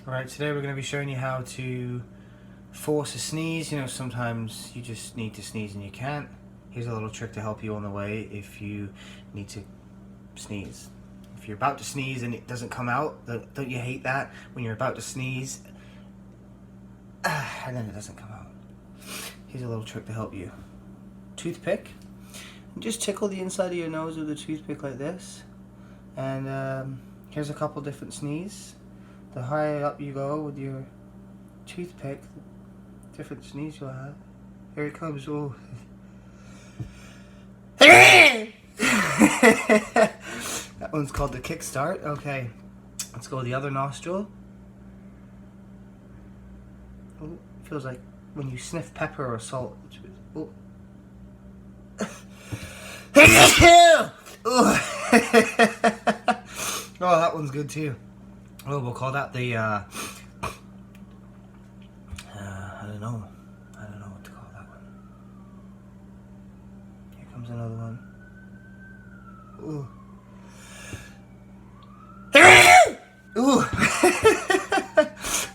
Alright, today we're going to be showing you how to force a sneeze. You know, sometimes you just need to sneeze and you can't. Here's a little trick to help you on the way if you need to sneeze. If you're about to sneeze and it doesn't come out, don't you hate that? When you're about to sneeze and then it doesn't come out. Here's a little trick to help you. Toothpick. And just tickle the inside of your nose with a toothpick like this. And here's a couple different sneezes. The higher up you go with your toothpick, the different sneeze you'll have. Here it comes. Oh. That one's called the kickstart. Okay, let's go with the other nostril. Oh, feels like when you sniff pepper or salt. Oh. Oh, that one's good too. Oh, we'll call that the, I don't know what to call that one. Here comes another one. Ooh. Ooh.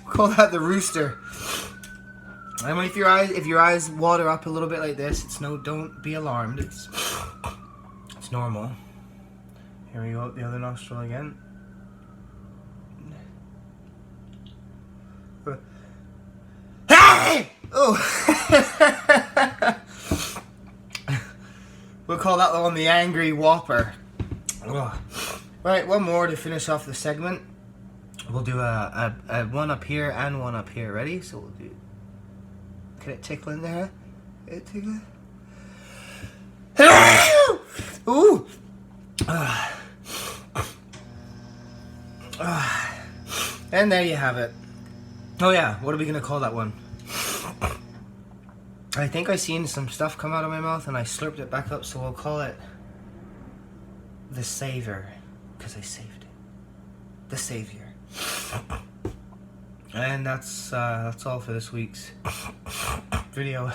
Call that the rooster. I mean, if your eyes water up a little bit like this, don't be alarmed. It's normal. Here we go, the other nostril again. Hey! Oh. We'll call that one the Angry Whopper. Oh. Right, one more to finish off the segment. We'll do a one up here and one up here. Ready? So we'll do. Can it tickle in there? Can it tickle? Ooh! And there you have it. Oh yeah, what are we gonna call that one? I think I seen some stuff come out of my mouth and I slurped it back up, so we'll call it the Savior, because I saved it. The Savior. And that's all for this week's video.